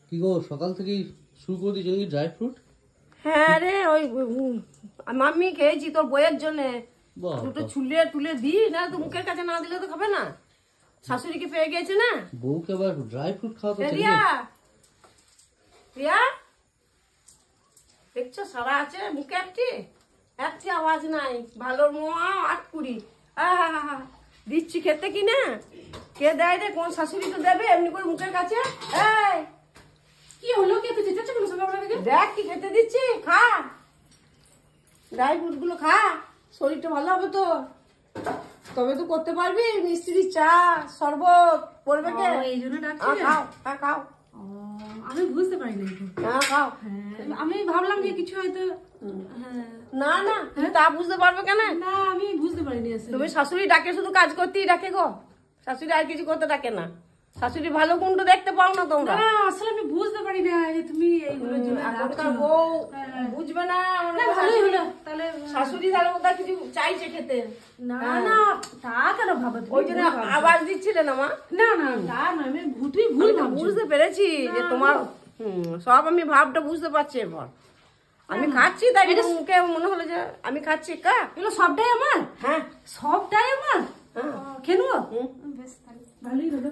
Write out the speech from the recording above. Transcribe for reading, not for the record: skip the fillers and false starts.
কি গো সকাল থেকেই শুরু করে দিয়েছো নাকি ড্রাই ফ্রুট? হ্যাঁ রে, ওই মাম্মি খেয়েছি তোর বইয়ের জন্য। বাহ, দুটো ছুলে তুলে দি না, তো মুখের কাছে না দিলে তো খাবে না। শাশুড়িকে পেয়ে গেছে না। বউকে আবার ড্রাই ফ্রুট খাওয়াতে চাই? রিয়া, রিয়া দেখছো সারা আছে মুখে একটি আওয়াজ নাই। ভালো মোয়া আটকুড়ি দিচ্ছি খেতে কি না। কে দেয় রে? কোন শাশুড়ি তো দেবে এমনি করে মুখের কাছে। এই কি হলো? কে তো চেঁচাচ্ছে কোনো সকালবেলা থেকে? দেখ কি খেতে দিচ্ছি, খা ড্রাই ফ্রুট গুলো খা, শরীরটা ভালো হবে তো। তবে তো করতে পারবি মিষ্টি চা শরবত পড়বে কে? এই জন্য ডাকছি। খাও খাও। আমি বুঝতে পারিনি তো। খাও। আমি ভাবলাম যে কিছু হয়তো। না না, তুমি তা বুঝতে পারবে কেন? না, আমি বুঝতে পারিনি আসলে। তুমি শাশুড়ি ডাকে শুধু কাজ করতেই ডাকে গো, শাশুড়ি আর কিছু করতে ডাকে না। শাশুড়ি ভালো গুণটা দেখতে পাও না তোমরা? না, আসলে আমি বুঝতে পারি না যে তুমি এইগুলোর জন্য এখনকার বউ বুঝবে না। ভালোই হলো তাহলে। শাশুড়ি তাহলে ওটা কিছু চাইছে খেতে। না না, তা কেন ভাবো? ওই জন্য আওয়াজ দিচ্ছিলে না মা? না না, তা না, আমি ভুল ভাবছি। বুঝতে পেরেছি যে তোমার সব আমি ভাবটা বুঝতে পারছি। এবার আমি খাচ্ছি তাই মুখে মনে হলো যে আমি খাচ্ছি। এগুলো সবটাই আমার? হ্যাঁ সবটাই আমার। হ্যাঁ। খেয়ে নেবো? বেশ, ভালোই হলো।